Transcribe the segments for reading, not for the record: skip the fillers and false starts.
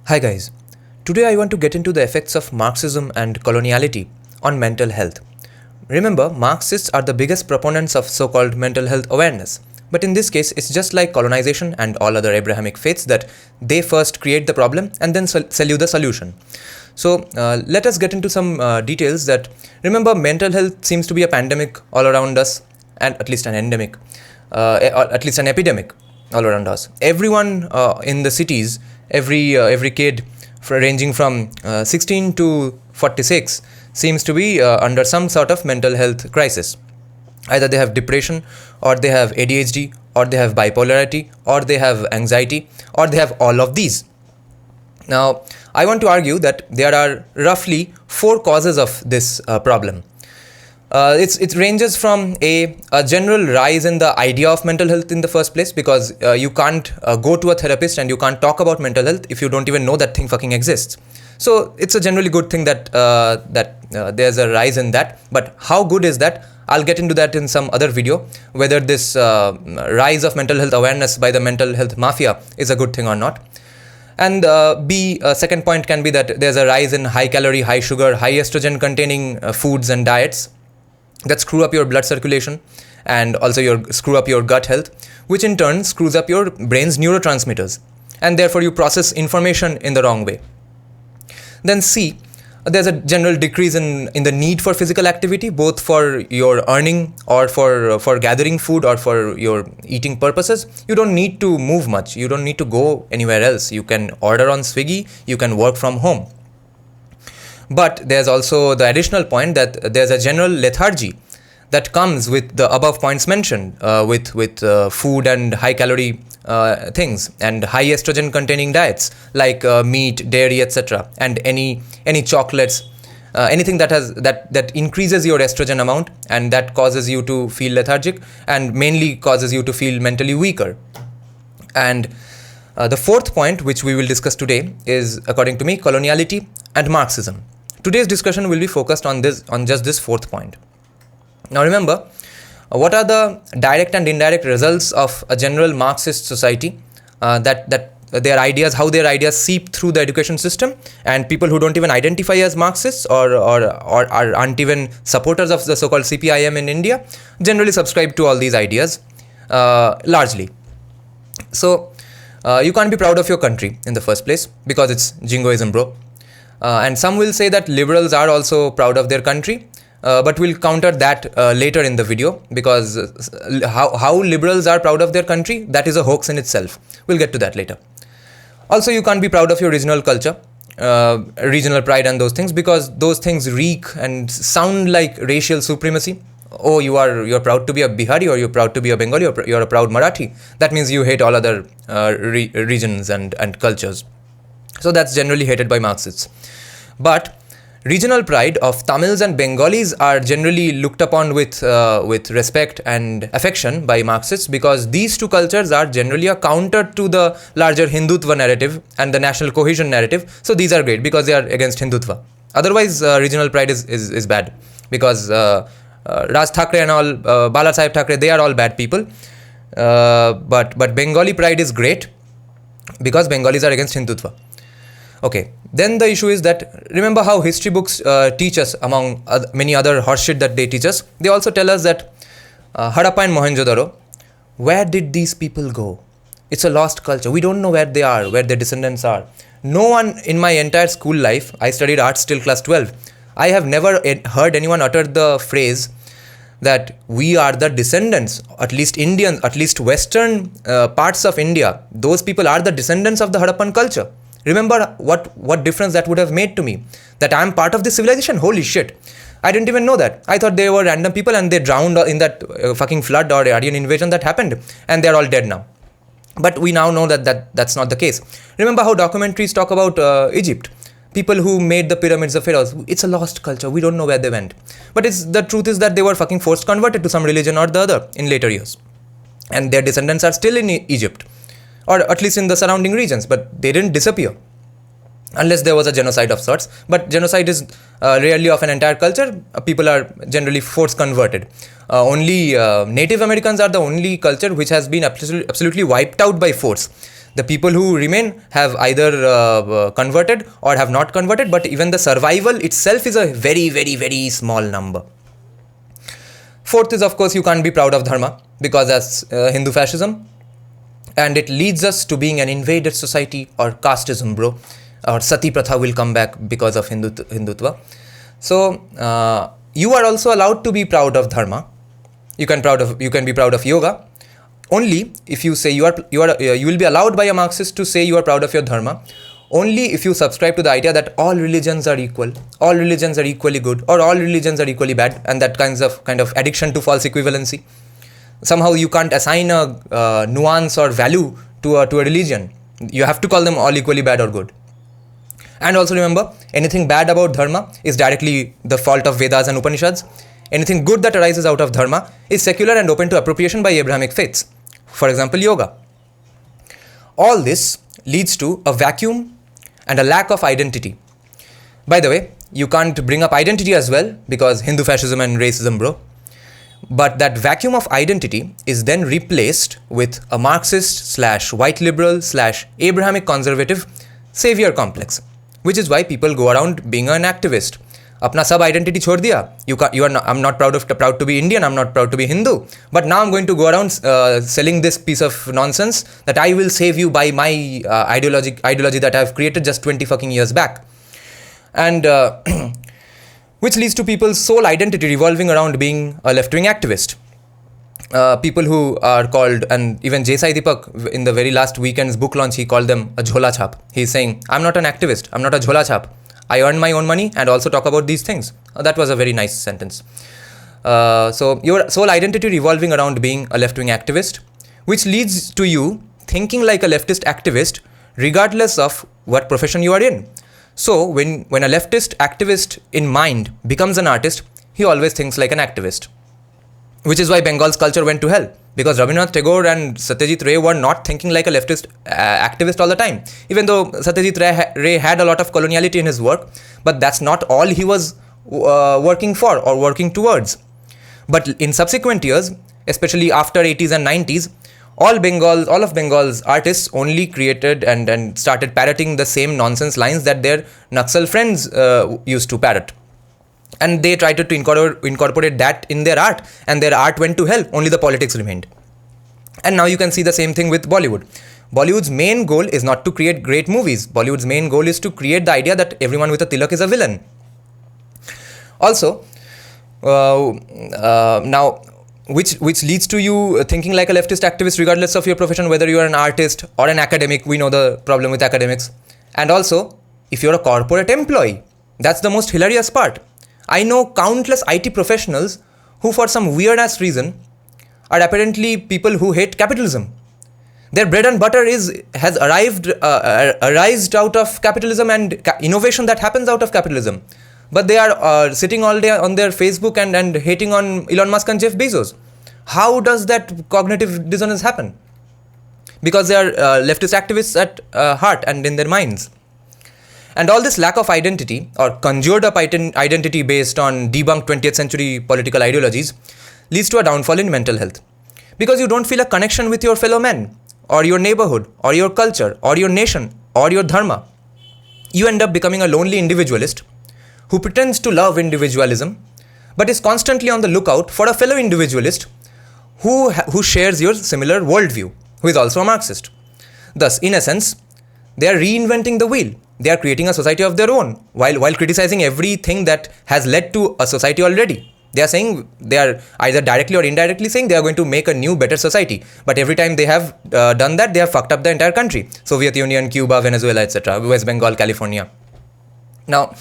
Hi guys, today I want to get into the effects of Marxism and coloniality on mental health. Remember, Marxists are the biggest proponents of so-called mental health awareness. But in this case, it's just like colonization and all other Abrahamic faiths that they first create the problem and then sell you the solution. So let us get into some details that, remember, mental health seems to be a pandemic all around us, and at least an endemic, or at least an epidemic all around us. Everyone in the cities, every kid ranging from 16 to 46 seems to be under some sort of mental health crisis. Either they have depression, or they have ADHD, or they have bipolarity, or they have anxiety, or they have all of these. Now, I want to argue that there are roughly 4 causes of this problem. It ranges from a general rise in the idea of mental health in the first place, because you can't go to a therapist and you can't talk about mental health if you don't even know that thing fucking exists. So it's a generally good thing that there's a rise in that. But how good is that? I'll get into that in some other video, whether this rise of mental health awareness by the mental health mafia is a good thing or not. And second point can be that there's a rise in high calorie, high sugar, high estrogen containing foods and diets that screw up your blood circulation and also screw up your gut health, which in turn screws up your brain's neurotransmitters, and therefore you process information in the wrong way. Then C, there's a general decrease in the need for physical activity, both for your earning or for gathering food or for your eating purposes. You don't need to move much. You don't need to go anywhere else. You can order on Swiggy. You can work from home. But there's also the additional point that there's a general lethargy that comes with the above points mentioned, with food and high calorie things and high estrogen containing diets like meat, dairy, etc., and any chocolates, anything that increases your estrogen amount and that causes you to feel lethargic and mainly causes you to feel mentally weaker. And the fourth point, which we will discuss today, is, according to me, coloniality and Marxism. Today's discussion will be focused on just this fourth point. Now remember, what are the direct and indirect results of a general Marxist society, that how their ideas seep through the education system, and people who don't even identify as Marxists or aren't even supporters of the so-called CPIM in India generally subscribe to all these ideas, largely. So you can't be proud of your country in the first place because it's jingoism, bro. And some will say that liberals are also proud of their country, but we'll counter that later in the video, because how liberals are proud of their country, that is a hoax in itself. We'll get to that later. Also, you can't be proud of your regional culture, regional pride and those things, because those things reek and sound like racial supremacy. Oh, you're proud to be a Bihari, or you're proud to be a Bengali, or you're a proud Marathi. That means you hate all other regions and cultures. So that's generally hated by Marxists. But regional pride of Tamils and Bengalis are generally looked upon with respect and affection by Marxists, because these two cultures are generally a counter to the larger Hindutva narrative and the national cohesion narrative. So these are great because they are against Hindutva. Otherwise, regional pride is bad, because Raj Thackeray and all, Bala Saheb Thackeray, they are all bad people. But Bengali pride is great because Bengalis are against Hindutva. Okay, then the issue is that, remember how history books teach us, among many other horseshit that they teach us, they also tell us that Harappa and Mohenjo-daro, where did these people go? It's a lost culture. We don't know where they are, where their descendants are. No one in my entire school life, I studied arts till class 12, I have never heard anyone utter the phrase that we are the descendants, at least Indians, at least Western parts of India, those people are the descendants of the Harappan culture. Remember what difference that would have made to me, that I am part of this civilization. Holy shit, I didn't even know that. I thought they were random people and they drowned in that fucking flood or Aryan invasion that happened, and they're all dead now. But we now know that's not the case. Remember how documentaries talk about Egypt, people who made the pyramids of pharaohs. It's a lost culture. We don't know where they went. But the truth is that they were fucking forced converted to some religion or the other in later years, and their descendants are still in Egypt, or at least in the surrounding regions, but they didn't disappear unless there was a genocide of sorts. But genocide is rarely of an entire culture. People are generally force converted. Only Native Americans are the only culture which has been absolutely wiped out by force. The people who remain have either converted or have not converted, but even the survival itself is a very, very, very small number. Fourth is, of course, you can't be proud of dharma, because that's Hindu fascism, and it leads us to being an invaded society, or casteism, bro, or sati pratha will come back because of Hindutva. So you are also allowed to be proud of dharma. You can be proud of yoga. Only if you say you will be allowed by a Marxist to say you are proud of your dharma only if you subscribe to the idea that all religions are equal, all religions are equally good, or all religions are equally bad, and that kind of addiction to false equivalency. Somehow you can't assign a nuance or value to a religion. You have to call them all equally bad or good. And also remember, anything bad about dharma is directly the fault of Vedas and Upanishads. Anything good that arises out of dharma is secular and open to appropriation by Abrahamic faiths. For example, yoga. All this leads to a vacuum and a lack of identity. By the way, you can't bring up identity as well because Hindu fascism and racism, bro. But that vacuum of identity is then replaced with a Marxist / white liberal / Abrahamic conservative savior complex, which is why people go around being an activist. Apna sab identity chhod diya. I'm not proud to be Indian. I'm not proud to be Hindu. But now I'm going to go around selling this piece of nonsense that I will save you by my ideology that I've created just 20 fucking years back, and which leads to people's sole identity revolving around being a left-wing activist. People who are called, and even Deepak in the very last weekend's book launch, he called them a jhola chhap. He's saying, I'm not an activist. I'm not a jhola chhap. I earn my own money and also talk about these things. That was a very nice sentence. So your sole identity revolving around being a left-wing activist, which leads to you thinking like a leftist activist regardless of what profession you are in. So when a leftist activist in mind becomes an artist, he always thinks like an activist. Which is why Bengal's culture went to hell. Because Rabindranath Tagore and Satyajit Ray were not thinking like a leftist activist all the time. Even though Satyajit Ray had a lot of coloniality in his work, but that's not all he was working for or working towards. But in subsequent years, especially after 80s and 90s, all of Bengal's artists only created and started parroting the same nonsense lines that their Naxal friends used to parrot. And they tried to incorporate that in their art, and their art went to hell, only the politics remained. And now you can see the same thing with Bollywood. Bollywood's main goal is not to create great movies. Bollywood's main goal is to create the idea that everyone with a tilak is a villain. Also, now, which leads to you thinking like a leftist activist regardless of your profession, whether you are an artist or an academic. We know the problem with academics. And also, if you're a corporate employee, that's the most hilarious part. I know countless IT professionals who, for some weird-ass reason, are apparently people who hate capitalism. Their bread and butter has arisen out of capitalism and innovation that happens out of capitalism. But they are sitting all day on their Facebook and hating on Elon Musk and Jeff Bezos. How does that cognitive dissonance happen? Because they are leftist activists at heart and in their minds. And all this lack of identity, or conjured up identity based on debunked 20th century political ideologies, leads to a downfall in mental health. Because you don't feel a connection with your fellow men, or your neighborhood, or your culture, or your nation, or your dharma. You end up becoming a lonely individualist who pretends to love individualism, but is constantly on the lookout for a fellow individualist who shares your similar worldview, who is also a Marxist. Thus, in essence, they are reinventing the wheel. They are creating a society of their own while criticizing everything that has led to a society already. They are either directly or indirectly saying they are going to make a new, better society. But every time they have done that, they have fucked up the entire country. Soviet Union, Cuba, Venezuela, etc., West Bengal, California. Now,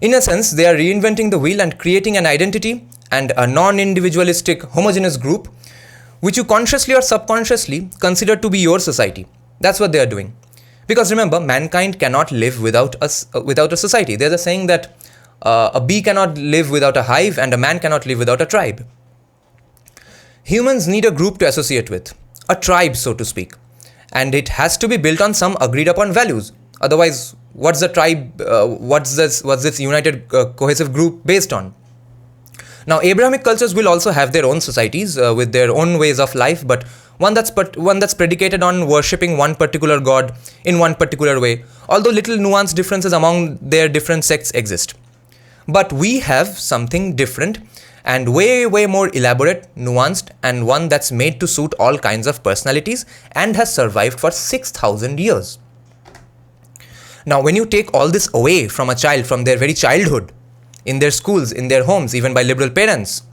in a sense, they are reinventing the wheel and creating an identity and a non-individualistic, homogeneous group, which you consciously or subconsciously consider to be your society. That's what they are doing. Because remember, mankind cannot live without a society. There's a saying that a bee cannot live without a hive and a man cannot live without a tribe. Humans need a group to associate with, a tribe, so to speak. And it has to be built on some agreed upon values. Otherwise, what's the tribe, what's this united cohesive group based on? Now, Abrahamic cultures will also have their own societies with their own ways of life, but one that's predicated on worshipping one particular god in one particular way, although little nuanced differences among their different sects exist. But we have something different and way more elaborate, nuanced, and one that's made to suit all kinds of personalities and has survived for 6,000 years. Now, when you take all this away from a child from their very childhood, in their schools, in their homes, even by liberal parents,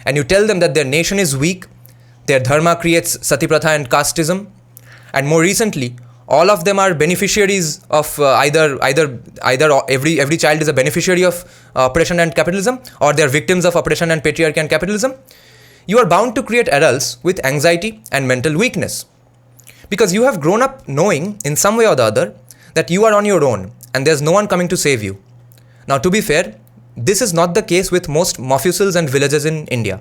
and you tell them that their nation is weak, their dharma creates sati pratha and casteism, and more recently, all of them are beneficiaries of either every child is a beneficiary of oppression and capitalism, or they are victims of oppression and patriarchy and capitalism. You are bound to create adults with anxiety and mental weakness, because you have grown up knowing in some way or the other that you are on your own and there's no one coming to save you. Now, to be fair, this is not the case with most mofusils and villages in India.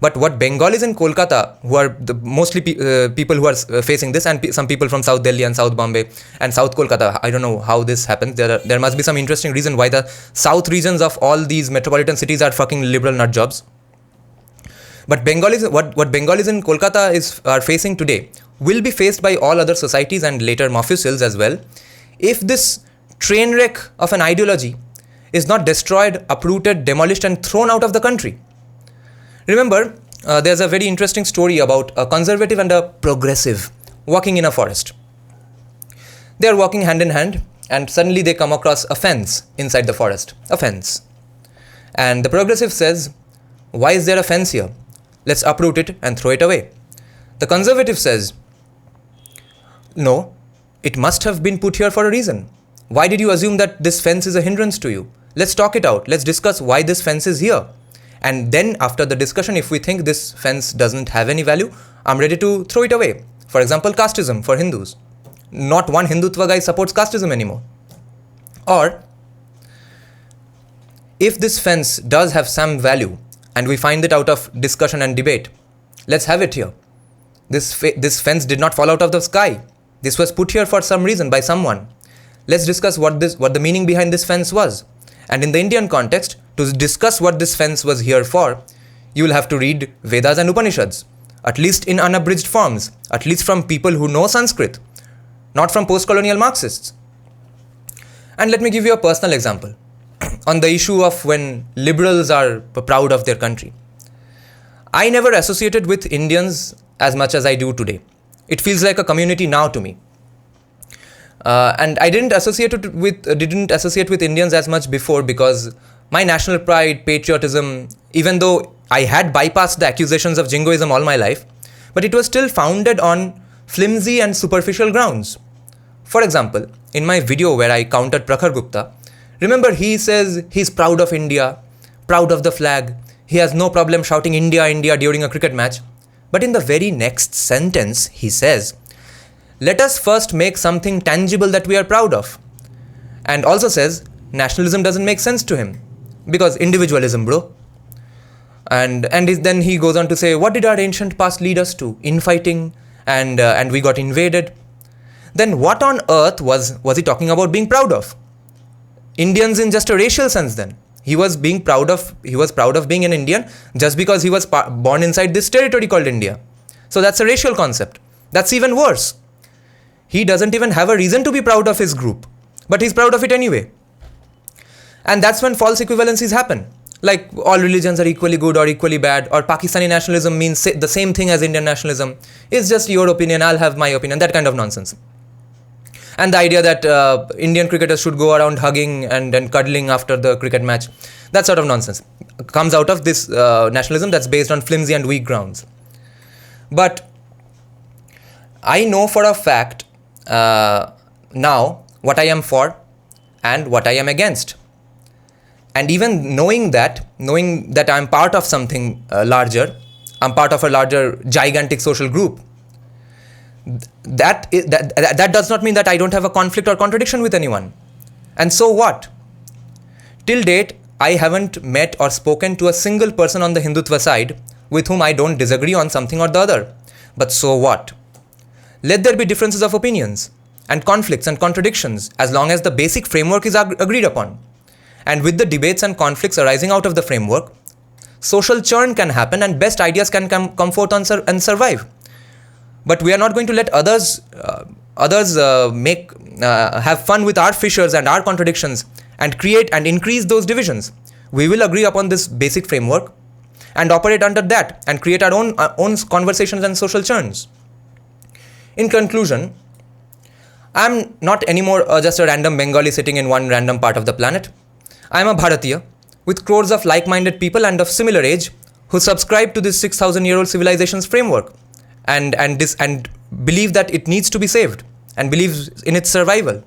But what Bengalis in Kolkata, who are the mostly people who are facing this, and some people from South Delhi and South Bombay and South Kolkata, I don't know how this happens. There must be some interesting reason why the south regions of all these metropolitan cities are fucking liberal nut jobs. But Bengalis, what Bengalis in Kolkata are facing today will be faced by all other societies and later mofusils as well, if this train wreck of an ideology is not destroyed, uprooted, demolished, and thrown out of the country. Remember, there's a very interesting story about a conservative and a progressive walking in a forest. They are walking hand in hand, and suddenly they come across a fence inside the forest. A fence. And the progressive says, "Why is there a fence here? Let's uproot it and throw it away." The conservative says, "No, it must have been put here for a reason. Why did you assume that this fence is a hindrance to you? Let's talk it out. Let's discuss why this fence is here. And then after the discussion, if we think this fence doesn't have any value, I'm ready to throw it away." For example, casteism for Hindus. Not one Hindutva guy supports casteism anymore. Or, if this fence does have some value and we find it out of discussion and debate, let's have it here. This fence did not fall out of the sky. This was put here for some reason by someone. Let's discuss what the meaning behind this fence was. And in the Indian context, to discuss what this fence was here for, you will have to read Vedas and Upanishads, at least in unabridged forms, at least from people who know Sanskrit, not from post-colonial Marxists. And let me give you a personal example on the issue of when liberals are proud of their country. I never associated with Indians as much as I do today. It feels like a community now to me. And I didn't associate with Indians as much before because my national pride, patriotism, even though I had bypassed the accusations of jingoism all my life, but it was still founded on flimsy and superficial grounds. For example, in my video where I countered Prakhar Gupta, remember he says he's proud of India, proud of the flag, he has no problem shouting India, India during a cricket match. But in the very next sentence, he says, "Let us first make something tangible that we are proud of." And also says, nationalism doesn't make sense to him. Because individualism, bro. And then he goes on to say, what did our ancient past lead us to? Infighting, and we got invaded. Then what on earth was he talking about being proud of? Indians in just a racial sense then. He was proud of being an Indian just because he was born inside this territory called India. So that's a racial concept. That's even worse. He doesn't even have a reason to be proud of his group, but he's proud of it anyway. And that's when false equivalencies happen. Like all religions are equally good or equally bad, or Pakistani nationalism means the same thing as Indian nationalism. It's just your opinion, I'll have my opinion, that kind of nonsense. And the idea that Indian cricketers should go around hugging and cuddling after the cricket match, that sort of nonsense comes out of this nationalism that's based on flimsy and weak grounds. But I know for a fact now what I am for and what I am against. And even knowing that I'm part of something larger, I'm part of a larger, gigantic social group, that does not mean that I don't have a conflict or contradiction with anyone. And so what? Till date, I haven't met or spoken to a single person on the Hindutva side with whom I don't disagree on something or the other. But so what? Let there be differences of opinions and conflicts and contradictions as long as the basic framework is agreed upon. And with the debates and conflicts arising out of the framework, social churn can happen and best ideas can come forth and survive. But we are not going to let others have fun with our fissures and our contradictions and create and increase those divisions. We will agree upon this basic framework and operate under that and create our own conversations and social churns. In conclusion, I'm not anymore just a random Bengali sitting in one random part of the planet. I am a Bharatiya with crores of like-minded people and of similar age who subscribe to this 6,000-year-old civilization's framework and believe that it needs to be saved and believes in its survival.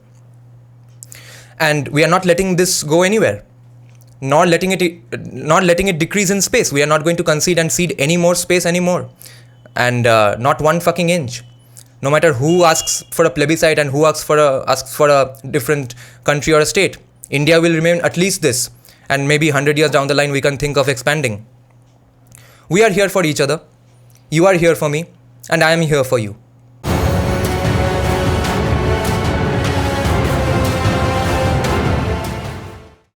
And we are not letting this go anywhere, nor letting it decrease in space. We are not going to concede and cede any more space anymore, and not one fucking inch. No matter who asks for a plebiscite and who asks for a different country or a state, India will remain at least this, and maybe 100 years down the line we can think of expanding. We are here for each other. You are here for me, and I am here for you.